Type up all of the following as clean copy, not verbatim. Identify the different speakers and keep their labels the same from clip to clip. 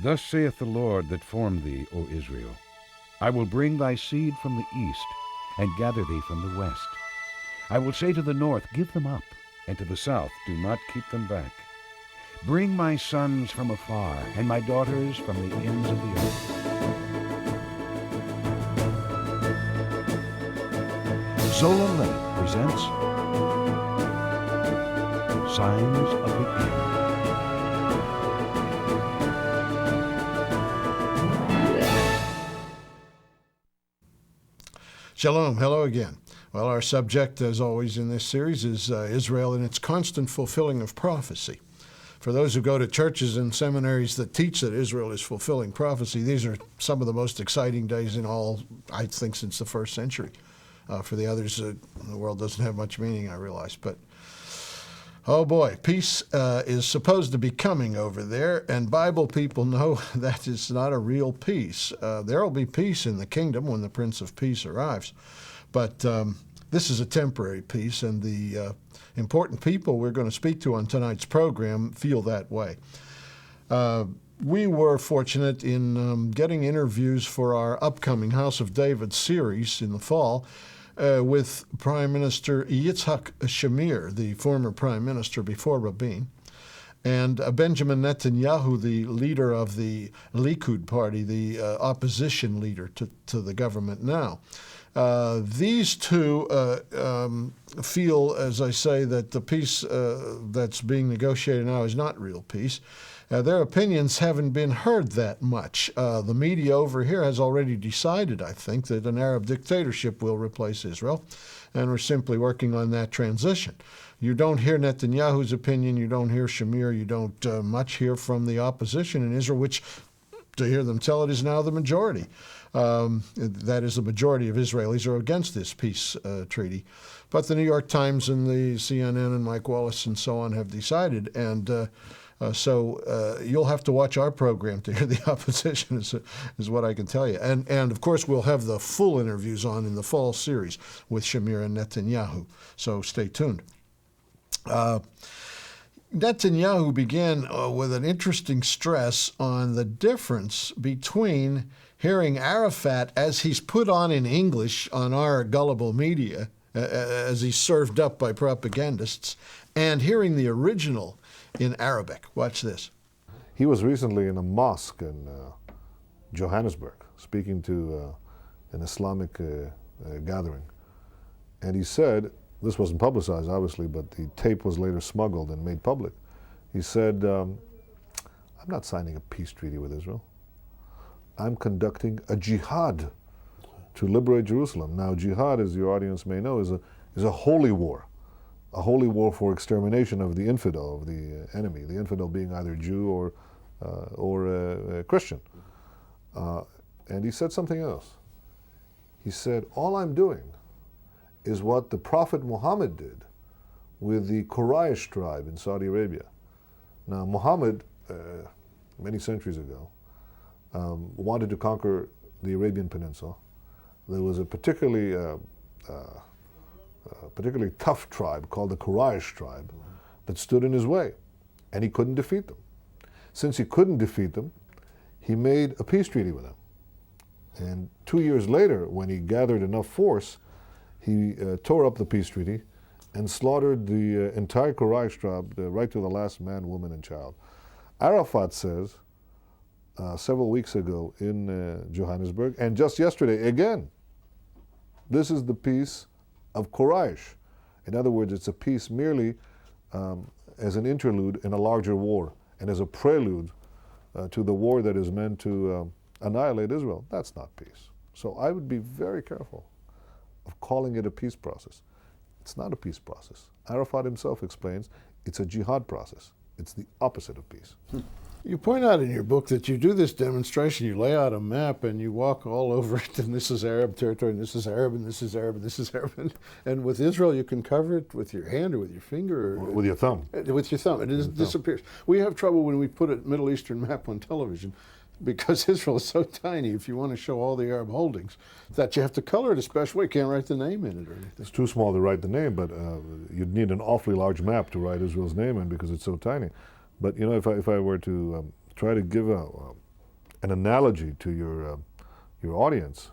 Speaker 1: Thus saith the Lord that formed thee, O Israel, I will bring thy seed from the east, and gather thee from the west. I will say to the north, Give them up, and to the south, Do not keep them back. Bring my sons from afar, and my daughters from the ends of the earth. Zola Levitt presents Signs of the End.
Speaker 2: Shalom, hello again. Well, our subject, as always in this series, is Israel and its constant fulfilling of prophecy. For those who go to churches and seminaries that teach that Israel is fulfilling prophecy, these are some of the most exciting days in all, I think, since the first century. For the others, the world doesn't have much meaning, I realize. But, oh boy, peace is supposed to be coming over there, and Bible people know that is not a real peace. There will be peace in the kingdom when the Prince of Peace arrives. But this is a temporary peace, and the important people we're going to speak to on tonight's program feel that way. We were fortunate in getting interviews for our upcoming House of David series in the fall with Prime Minister Yitzhak Shamir, the former Prime Minister before Rabin, and Benjamin Netanyahu, the leader of the Likud party, the opposition leader to the government now. These two feel, as I say, that the peace that's being negotiated now is not real peace. Their opinions haven't been heard that much. The media over here has already decided, I think, that an Arab dictatorship will replace Israel, and we're simply working on that transition. You don't hear Netanyahu's opinion, you don't hear Shamir, you don't much hear from the opposition in Israel, which, to hear them tell it, is now the majority. That is, the majority of Israelis are against this peace treaty. But the New York Times and the CNN and Mike Wallace and so on have decided, and so you'll have to watch our program to hear the opposition, is what I can tell you. And of course, we'll have the full interviews on in the fall series with Shamir and Netanyahu, so stay tuned. Netanyahu began with an interesting stress on the difference between hearing Arafat as he's put on in English on our gullible media, as he's served up by propagandists, and hearing the original in Arabic. Watch this.
Speaker 3: He was recently in a mosque in Johannesburg, speaking to an Islamic gathering. And he said, this wasn't publicized, obviously, but the tape was later smuggled and made public. He said, I'm not signing a peace treaty with Israel. I'm conducting a jihad to liberate Jerusalem. Now, jihad, as your audience may know, is a holy war. A holy war for extermination of the infidel, of the enemy, the infidel being either Jew or Christian. And he said something else. He said, all I'm doing is what the Prophet Muhammad did with the Quraysh tribe in Saudi Arabia. Now, Muhammad, many centuries ago, wanted to conquer the Arabian Peninsula. There was a particularly tough tribe called the Quraysh tribe that stood in his way, and he couldn't defeat them. Since he couldn't defeat them, he made a peace treaty with them. And 2 years later, when he gathered enough force, he tore up the peace treaty and slaughtered the entire Quraysh tribe, right to the last man, woman, and child. Arafat says, several weeks ago in Johannesburg, and just yesterday again, this is the peace of Quraysh. In other words, it's a peace merely as an interlude in a larger war and as a prelude to the war that is meant to annihilate Israel. That's not peace. So I would be very careful of calling it a peace process. It's not a peace process. Arafat himself explains it's a jihad process. It's the opposite of peace.
Speaker 2: You point out in your book that you do this demonstration, you lay out a map and you walk all over it, and this is Arab territory, and this is Arab, and this is Arab, and this is Arab. And with Israel, you can cover it with your hand or with your finger. Or
Speaker 3: with your thumb.
Speaker 2: With your thumb. It disappears. We have trouble when we put a Middle Eastern map on television because Israel is so tiny, if you want to show all the Arab holdings, that you have to color it a special way. You can't write the name in it or anything.
Speaker 3: It's too small to write the name, but you'd need an awfully large map to write Israel's name in because it's so tiny. But you know, if I were to try to give a an analogy to your audience,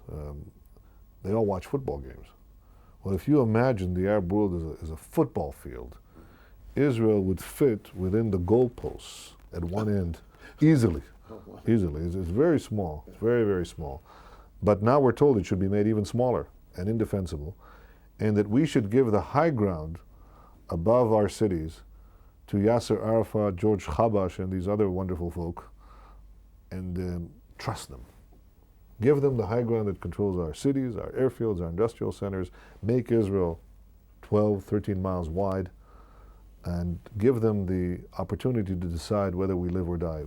Speaker 3: they all watch football games. Well, if you imagine the Arab world as a football field, Israel would fit within the goalposts at one end easily. Easily. It's very small. It's very, very small. But now we're told it should be made even smaller and indefensible, and that we should give the high ground above our cities to Yassir Arafat, George Habash, and these other wonderful folk, and trust them. Give them the high ground that controls our cities, our airfields, our industrial centers, make Israel 12, 13 miles wide, and give them the opportunity to decide whether we live or die.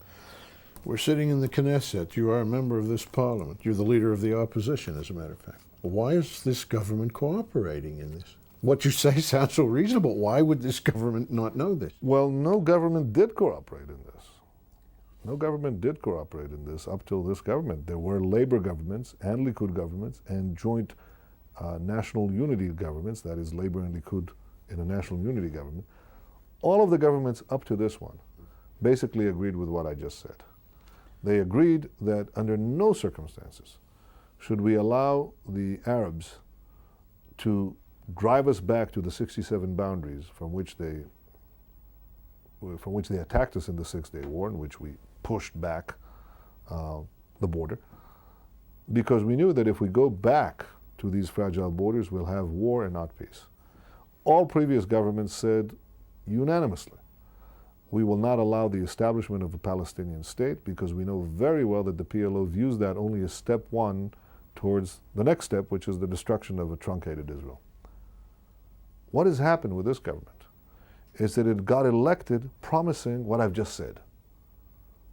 Speaker 2: We're sitting in the Knesset. You are a member of this parliament. You're the leader of the opposition, as a matter of fact. Why is this government cooperating in this? What you say sounds so reasonable. Why would this government not know this?
Speaker 3: Well, no government did cooperate in this. No government did cooperate in this up till this government. There were labor governments and Likud governments and joint national unity governments, that is labor and Likud in a national unity government. All of the governments up to this one basically agreed with what I just said. They agreed that under no circumstances should we allow the Arabs to drive us back to the 67 boundaries from which they attacked us in the Six-Day War, in which we pushed back the border, because we knew that if we go back to these fragile borders, we'll have war and not peace. All previous governments said unanimously, we will not allow the establishment of a Palestinian state because we know very well that the PLO views that only as step one towards the next step, which is the destruction of a truncated Israel. What has happened with this government is that it got elected promising what I've just said.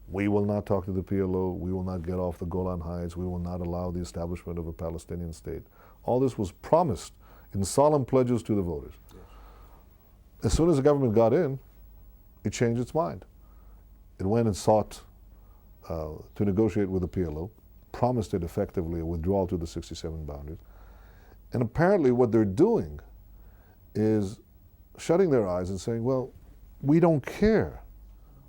Speaker 3: We will not talk to the PLO, we will not get off the Golan Heights, we will not allow the establishment of a Palestinian state. All this was promised in solemn pledges to the voters. Yes. As soon as the government got in, it changed its mind. It went and sought to negotiate with the PLO, promised it effectively a withdrawal to the 67 boundaries. And apparently what they're doing is shutting their eyes and saying, well, we don't care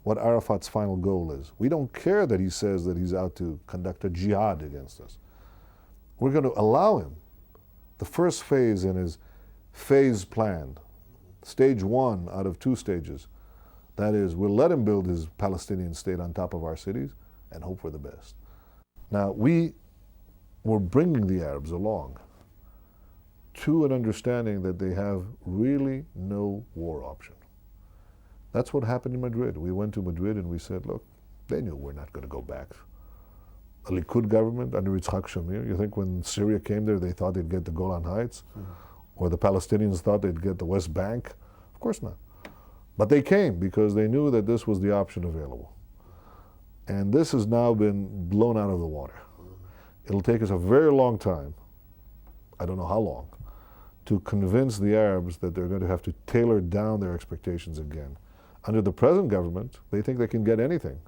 Speaker 3: what Arafat's final goal is. We don't care that he says that he's out to conduct a jihad against us. We're going to allow him the first phase in his phase plan, stage one out of 2 stages. That is, we'll let him build his Palestinian state on top of our cities and hope for the best. Now, we were bringing the Arabs along to an understanding that they have really no war option. That's what happened in Madrid. We went to Madrid and we said, look, they knew we're not going to go back. A Likud government under Yitzhak Shamir, you think when Syria came there they thought they'd get the Golan Heights? Or the Palestinians thought they'd get the West Bank? Of course not. But they came because they knew that this was the option available. And this has now been blown out of the water. It'll take us a very long time, I don't know how long, to convince the Arabs that they're going to have to tailor down their expectations again. Under the present government, they think they can get anything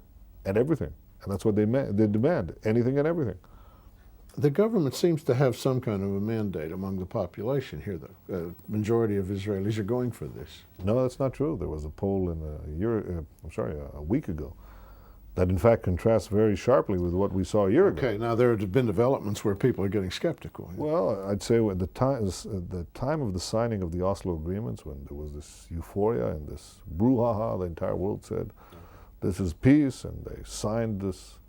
Speaker 3: and everything. And that's what they demand, anything and everything.
Speaker 2: The government seems to have some kind of a mandate among the population here. The majority of Israelis are going for this.
Speaker 3: No, that's not true. There was a poll a week ago, that in fact contrasts very sharply with what we saw a year ago.
Speaker 2: Okay, now there have been developments where people are getting skeptical.
Speaker 3: Well, I'd say at the time of the signing of the Oslo Agreements, when there was this euphoria and this brouhaha, the entire world said, this is peace, and they signed this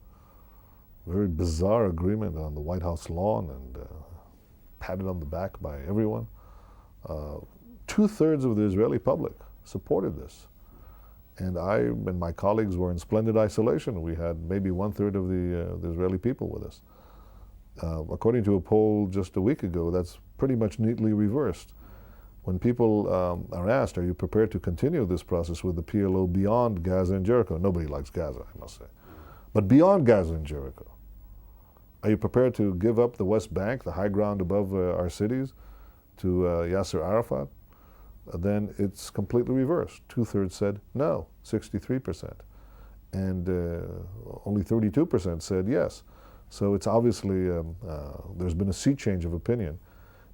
Speaker 3: very bizarre agreement on the White House lawn and patted on the back by everyone. 2/3 of the Israeli public supported this. And I and my colleagues were in splendid isolation. We had maybe 1/3 of the Israeli people with us. According to a poll just a week ago, that's pretty much neatly reversed. When people are asked, are you prepared to continue this process with the PLO beyond Gaza and Jericho? Nobody likes Gaza, I must say. But beyond Gaza and Jericho, are you prepared to give up the West Bank, the high ground above our cities, to Yassir Arafat? Then it's completely reversed. 2/3 said no, 63%. And only 32% said yes. So it's obviously, there's been a sea change of opinion,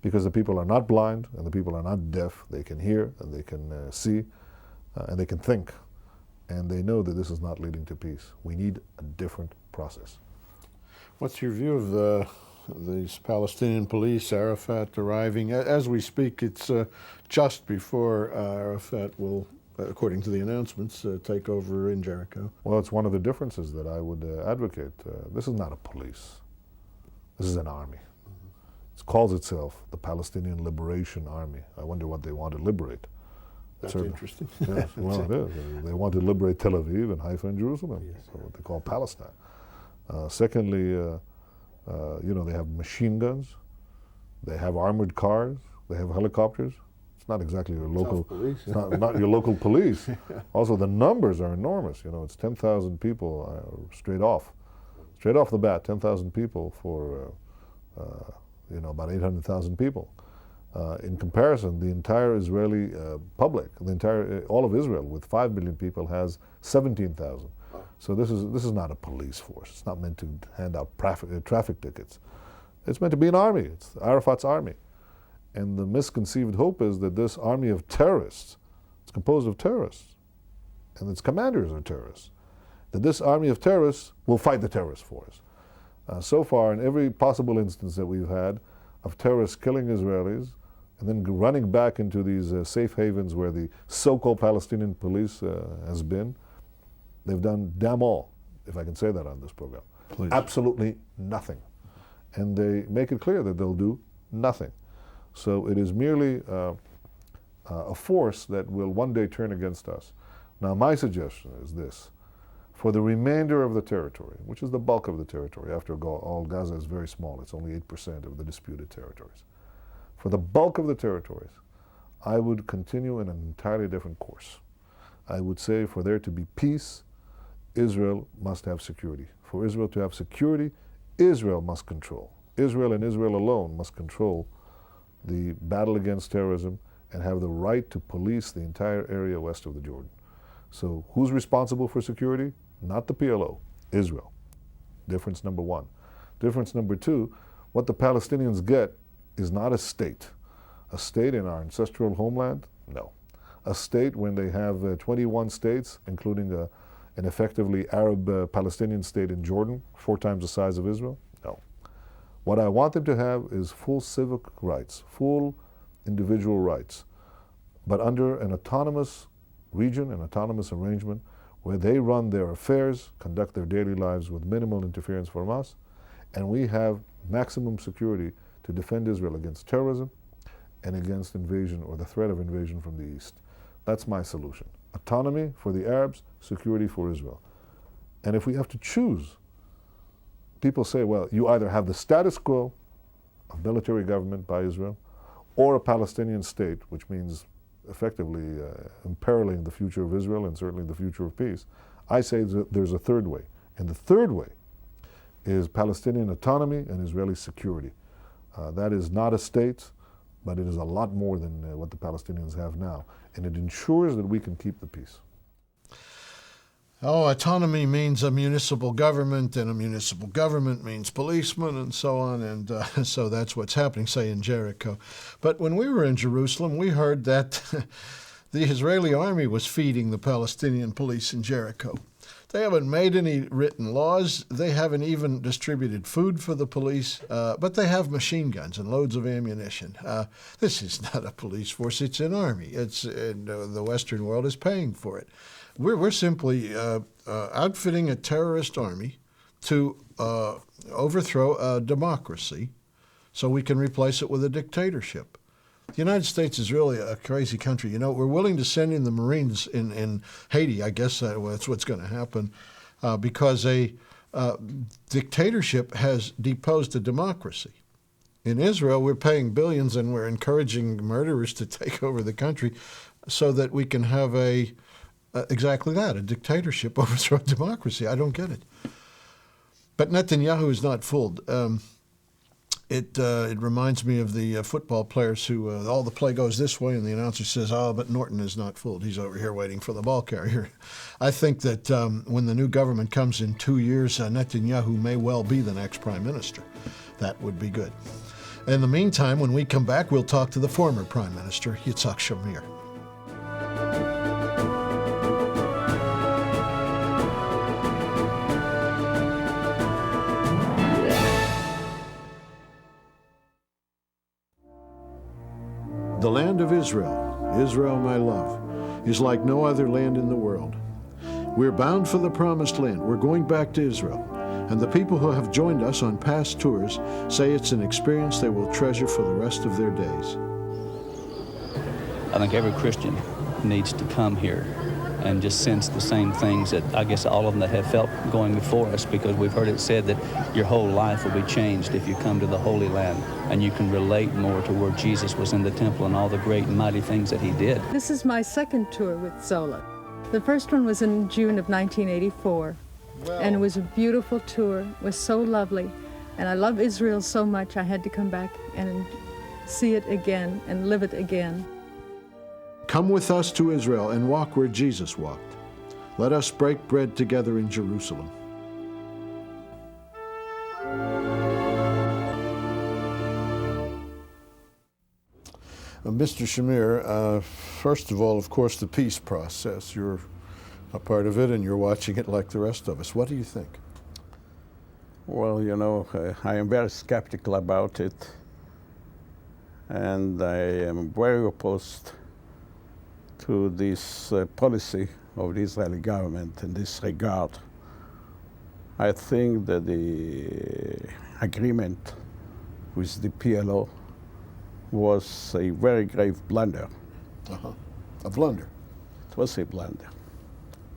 Speaker 3: because the people are not blind and the people are not deaf. They can hear and they can see and they can think. And they know that this is not leading to peace. We need a different process.
Speaker 2: What's your view of these Palestinian police, Arafat arriving? As we speak, it's just before Arafat will, according to the announcements, take over in Jericho.
Speaker 3: Well, it's one of the differences that I would advocate. This is not a police. This is an army. It calls itself the Palestinian Liberation Army. I wonder what they want to liberate.
Speaker 2: That's interesting.
Speaker 3: Yes, well, it is. They want to liberate Tel Aviv and Haifa and Jerusalem,
Speaker 2: Yes.
Speaker 3: so what they call Palestine. Secondly, they have machine guns, they have armored cars, they have helicopters. It's not exactly your local
Speaker 2: police.
Speaker 3: It's not your local police. Also, the numbers are enormous. It's 10,000 people straight off the bat. 10,000 people for about 800,000 people. In comparison, the entire Israeli public, all of Israel, with 5 million people, has 17,000. So this is not a police force. It's not meant to hand out traffic tickets. It's meant to be an army. It's Arafat's army. And the misconceived hope is that this army of terrorists, it's composed of terrorists, and its commanders are terrorists, that this army of terrorists will fight the terrorists for us. So far, in every possible instance that we've had of terrorists killing Israelis and then running back into these safe havens where the so-called Palestinian police has been, they've done damn all, if I can say that on this program.
Speaker 2: Please.
Speaker 3: Absolutely nothing. And they make it clear that they'll do nothing. So it is merely a force that will one day turn against us. Now, my suggestion is this. For the remainder of the territory, which is the bulk of the territory, after all, Gaza is very small. It's only 8% of the disputed territories. For the bulk of the territories, I would continue in an entirely different course. I would say for there to be peace, Israel must have security. For Israel to have security, Israel must control. Israel and Israel alone must control the battle against terrorism and have the right to police the entire area west of the Jordan. So who's responsible for security? Not the PLO, Israel. Difference number one. Difference number two, what the Palestinians get is not a state. A state in our ancestral homeland? No. A state when they have 21 states, including an effectively Arab Palestinian state in Jordan, 4 times the size of Israel? No. What I want them to have is full civic rights, full individual rights, but under an autonomous region, an autonomous arrangement where they run their affairs, conduct their daily lives with minimal interference from us, and we have maximum security to defend Israel against terrorism and against invasion or the threat of invasion from the east. That's my solution. Autonomy for the Arabs, security for Israel. And if we have to choose, people say, well, you either have the status quo of military government by Israel or a Palestinian state, which means effectively imperiling the future of Israel and certainly the future of peace. I say that there's a third way. And the third way is Palestinian autonomy and Israeli security. That is not a state, but it is a lot more than what the Palestinians have now. And it ensures that we can keep the peace.
Speaker 2: Oh, autonomy means a municipal government, and a municipal government means policemen and so on, and so that's what's happening, say, in Jericho. But when we were in Jerusalem, we heard that the Israeli army was feeding the Palestinian police in Jericho. They haven't made any written laws. They haven't even distributed food for the police, but they have machine guns and loads of ammunition. This is not a police force. It's an army. The Western world is paying for it. We're simply outfitting a terrorist army to overthrow a democracy so we can replace it with a dictatorship. The United States is really a crazy country. You know, we're willing to send in the Marines in Haiti. I guess that's what's going to happen because a dictatorship has deposed a democracy. In Israel, we're paying billions and we're encouraging murderers to take over the country so that we can have exactly that, a dictatorship overthrow democracy. I don't get it. But Netanyahu is not fooled. It reminds me of the football players who all the play goes this way and the announcer says, oh, but Norton is not fooled. He's over here waiting for the ball carrier. I think that when the new government comes in 2 years, Netanyahu may well be the next prime minister. That would be good. In the meantime, when we come back, we'll talk to the former prime minister, Yitzhak Shamir. The land of Israel, Israel my love, is like no other land in the world. We're bound for the promised land. We're going back to Israel. And the people who have joined us on past tours say it's an experience they will treasure for the rest of their days.
Speaker 4: I think every Christian needs to come here and just sense the same things that I guess all of them that have felt going before us, because we've heard it said that your whole life will be changed if you come to the Holy Land and you can relate more to where Jesus was in the temple and all the great and mighty things that he did.
Speaker 5: This is my second tour with Zola. The first one was in June of 1984, and it was a beautiful tour. It was so lovely, and I love Israel so much I had to come back and see it again and live it again.
Speaker 2: Come with us to Israel and walk where Jesus walked. Let us break bread together in Jerusalem. Mr. Shamir, first of all, of course, the peace process. You're a part of it and you're watching it like the rest of us. What do you think?
Speaker 6: Well, you know, I am very skeptical about it, and I am very opposed to this policy of the Israeli government in this regard. I think that the agreement with the PLO was a very grave blunder.
Speaker 2: A blunder?
Speaker 6: It was a blunder.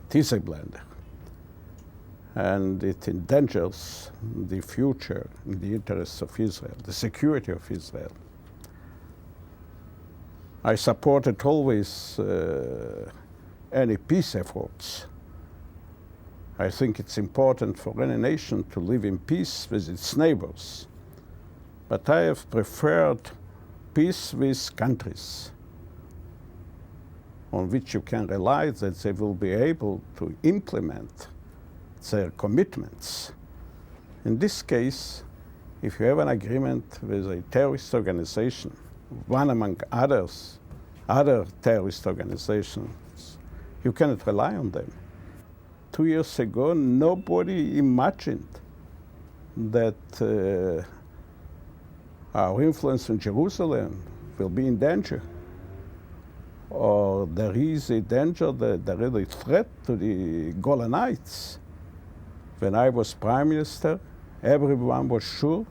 Speaker 6: It is a blunder. And it endangers the future and the interests of Israel, the security of Israel. I supported always any peace efforts. I think it's important for any nation to live in peace with its neighbors. But I have preferred peace with countries on which you can rely that they will be able to implement their commitments. In this case, if you have an agreement with a terrorist organization, one among others, other terrorist organizations, you cannot rely on them. 2 years ago, nobody imagined that our influence in Jerusalem will be in danger, or there is a danger, that there is a threat to the Golan Heights. When I was Prime Minister, everyone was sure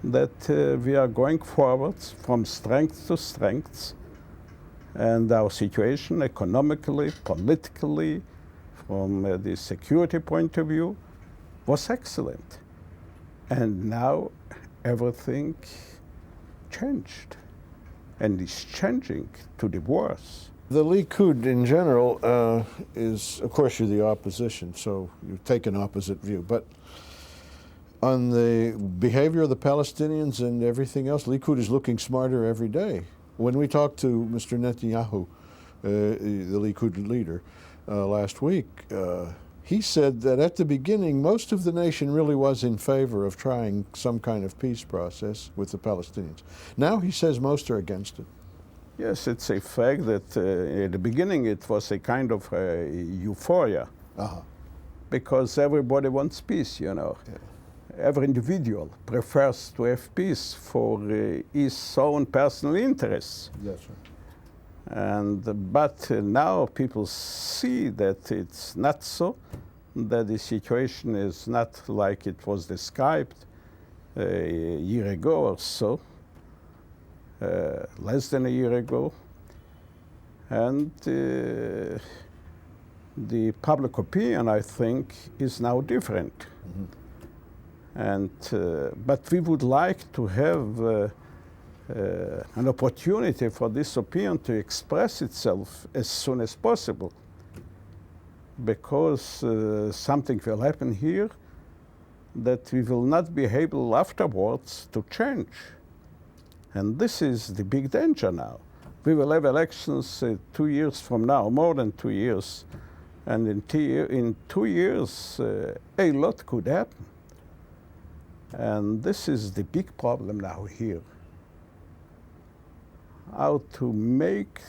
Speaker 6: that we are going forward from strength to strength, and our situation economically, politically, from the security point of view, was excellent. And now everything changed, and is changing to the worse.
Speaker 2: The Likud in general is, of course, you're the opposition, so you take an opposite view. But on the behavior of the Palestinians and everything else, Likud is looking smarter every day. When we talked to Mr. Netanyahu, the Likud leader, last week, he said that at the beginning, most of the nation really was in favor of trying some kind of peace process with the Palestinians. Now he says most are against it.
Speaker 6: Yes, it's a fact that at the beginning it was a kind of euphoria, because everybody wants peace, you know. Yeah. Every individual prefers to have peace for his own personal interests.
Speaker 2: That's right.
Speaker 6: But now people see that it's not so, that the situation is not like it was described a year ago or so, less than a year ago. And the public opinion, I think, is now different. But we would like to have an opportunity for this opinion to express itself as soon as possible, because something will happen here that we will not be able afterwards to change. And this is the big danger now. We will have elections 2 years from now, more than 2 years, and in 2 years a lot could happen. And this is the big problem now here. How to make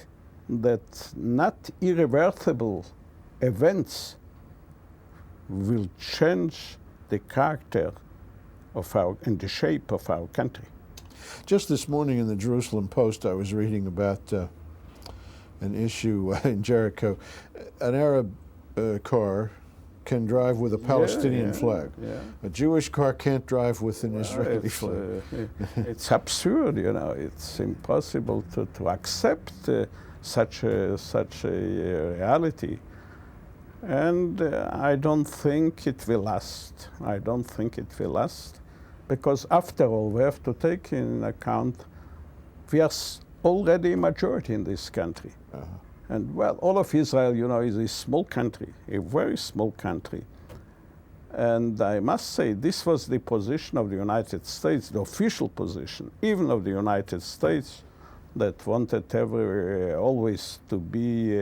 Speaker 6: that not irreversible events will change the character of and the shape of our country.
Speaker 2: Just this morning in the Jerusalem Post, I was reading about an issue in Jericho. An Arab car can drive with a Palestinian flag.
Speaker 6: Yeah.
Speaker 2: A Jewish car can't drive with an Israeli flag.
Speaker 6: It's absurd, you know. It's impossible to accept such a reality. And I don't think it will last. I don't think it will last. Because after all, we have to take in account we are already a majority in this country. And well, all of Israel, you know, is a small country, a very small country. And I must say, this was the position of the United States, the official position, even of the United States, that wanted always to be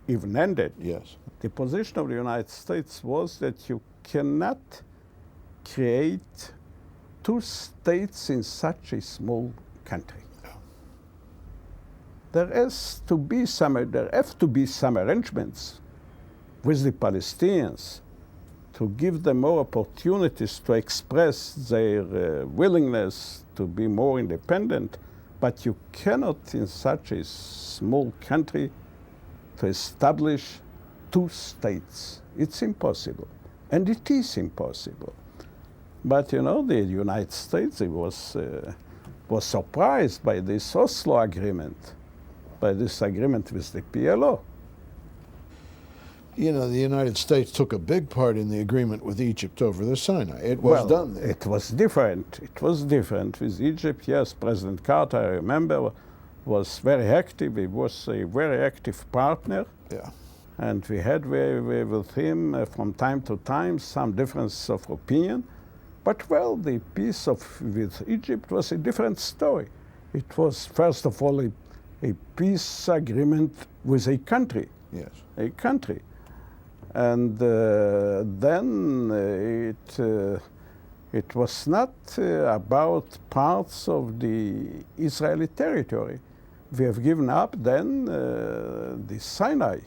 Speaker 6: even-handed.
Speaker 2: Yes.
Speaker 6: The position of the United States was that you cannot create two states in such a small country. There have to be some arrangements with the Palestinians to give them more opportunities to express their willingness to be more independent, but you cannot in such a small country to establish two states. It's impossible, and it is impossible. But you know, the United States was surprised by this Oslo agreement, by this agreement with the PLO.
Speaker 2: You know, the United States took a big part in the agreement with Egypt over the Sinai. It was done there.
Speaker 6: It was different. It was different with Egypt. Yes, President Carter, I remember, was very active. He was a very active partner.
Speaker 2: Yeah.
Speaker 6: And we had with him from time to time some difference of opinion. But well, the peace with Egypt was a different story. It was, first of all, a peace agreement with a country.
Speaker 2: Yes.
Speaker 6: A country. And then it was not about parts of the Israeli territory. We have given up then the Sinai.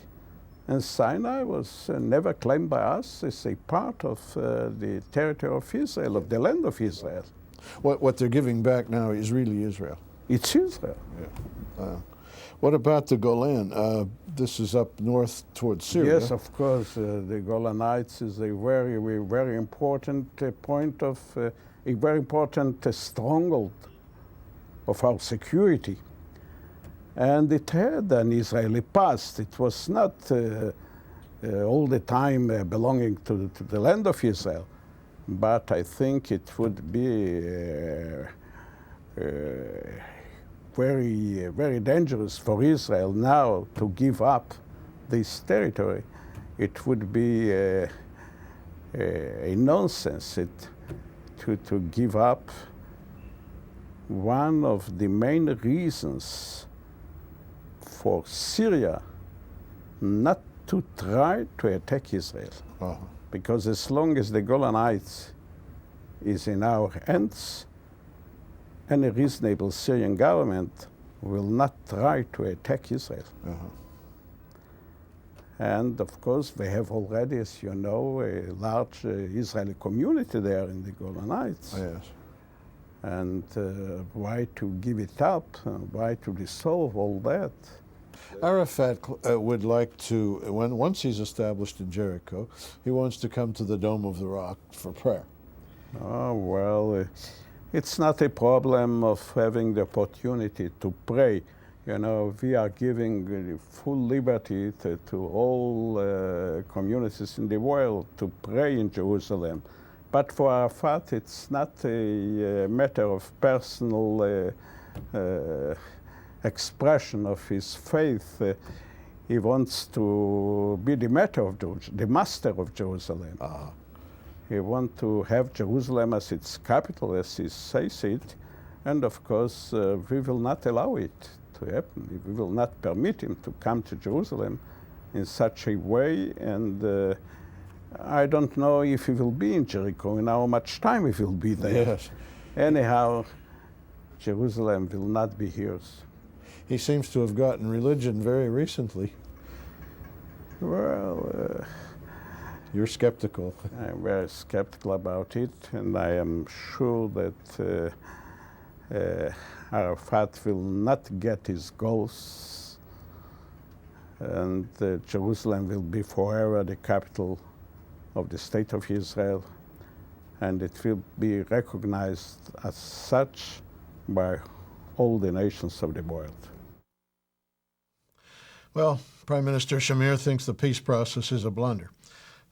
Speaker 6: And Sinai was never claimed by us as a part of the territory of Israel, of the land of Israel.
Speaker 2: What they're giving back now is really Israel.
Speaker 6: It's Israel.
Speaker 2: Yeah. What about the Golan? This is up north towards Syria.
Speaker 6: Yes, of course. The Golan Heights is a very important point of, a very important stronghold of our security. And it had an Israeli past. It was not all the time belonging to the land of Israel. But I think it would be very dangerous for Israel now to give up this territory. It would be a nonsense to give up one of the main reasons for Syria not to try to attack Israel. Because as long as the Golan Heights is in our hands, any reasonable Syrian government will not try to attack Israel. And of course, we have already, as you know, a large Israeli community there in the Golan Heights.
Speaker 2: Yes.
Speaker 6: And why to give it up? Why to dissolve all that?
Speaker 2: Arafat would like to, once he's established in Jericho, he wants to come to the Dome of the Rock for prayer.
Speaker 6: Oh, well, it's not a problem of having the opportunity to pray. You know, we are giving full liberty to all communities in the world to pray in Jerusalem. But for Arafat, it's not a matter of personal expression of his faith. He wants to be the master of Jerusalem. He wants to have Jerusalem as its capital, as he says it, and of course we will not allow it to happen. We will not permit him to come to Jerusalem in such a way, and I don't know if he will be in Jericho and how much time he will be there.
Speaker 2: Yes.
Speaker 6: Anyhow, Jerusalem will not be his.
Speaker 2: He seems to have gotten religion very recently.
Speaker 6: Well,
Speaker 2: you're skeptical.
Speaker 6: I'm very skeptical about it, and I am sure that Arafat will not get his goals, and Jerusalem will be forever the capital of the state of Israel, and it will be recognized as such by all the nations of the world.
Speaker 2: Well, Prime Minister Shamir thinks the peace process is a blunder.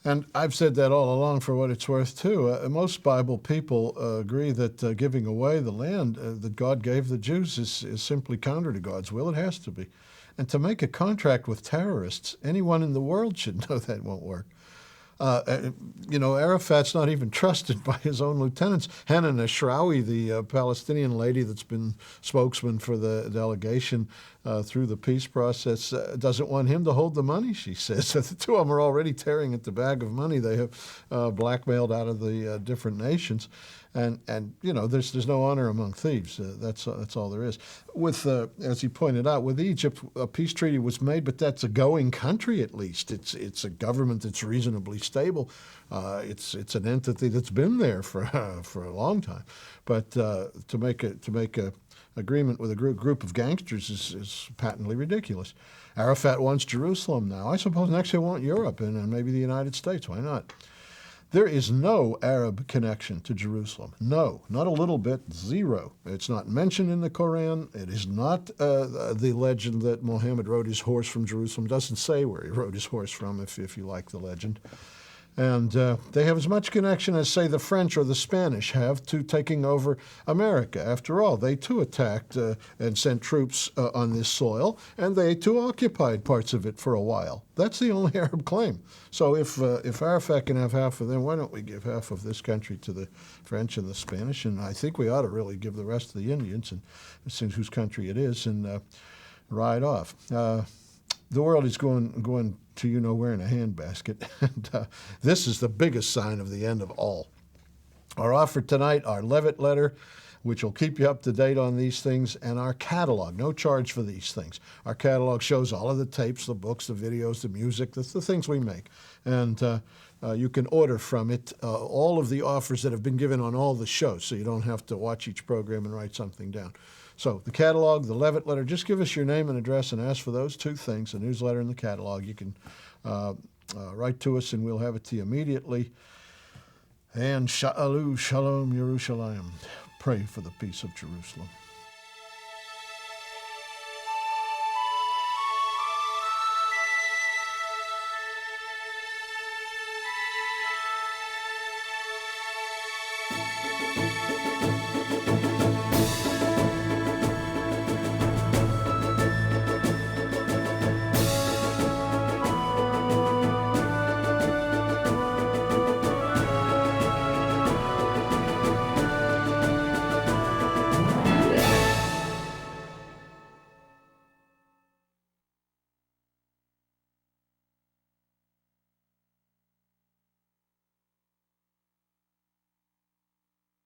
Speaker 2: And I've said that all along for what it's worth, too. Most Bible people agree that giving away the land that God gave the Jews is simply counter to God's will. It has to be. And to make a contract with terrorists, anyone in the world should know that won't work. Arafat's not even trusted by his own lieutenants. Hannah Nashrawi, the Palestinian lady that's been spokesman for the delegation through the peace process, doesn't want him to hold the money, she says. The two of them are already tearing at the bag of money they have blackmailed out of the different nations. And there's no honor among thieves. That's all there is. With, as he pointed out, with Egypt, a peace treaty was made, but that's a going country at least. It's a government that's reasonably stable. It's an entity that's been there for a long time. But to make a agreement with a group of gangsters is patently ridiculous. Arafat wants Jerusalem now. I suppose next he'll want Europe and maybe the United States. Why not? There is no Arab connection to Jerusalem. No, not a little bit, zero. It's not mentioned in the Quran. It is not the legend that Muhammad rode his horse from Jerusalem. It doesn't say where he rode his horse from, if you like the legend. And they have as much connection as, say, the French or the Spanish have to taking over America. After all, they too attacked and sent troops on this soil, and they too occupied parts of it for a while. That's the only Arab claim. So if Arafat can have half of them, why don't we give half of this country to the French and the Spanish? And I think we ought to really give the rest of the Indians, and since whose country it is, and ride off. The world is going to you-know-where in a handbasket, and this is the biggest sign of the end of all. Our offer tonight, our Levitt letter, which will keep you up to date on these things, and our catalog, no charge for these things. Our catalog shows all of the tapes, the books, the videos, the music, the things we make. And you can order from it all of the offers that have been given on all the shows, so you don't have to watch each program and write something down. So the catalog, the Levitt letter, just give us your name and address and ask for those two things, the newsletter and the catalog. You can write to us and we'll have it to you immediately. And Sha'alu Shalom Yerushalayim. Pray for the peace of Jerusalem.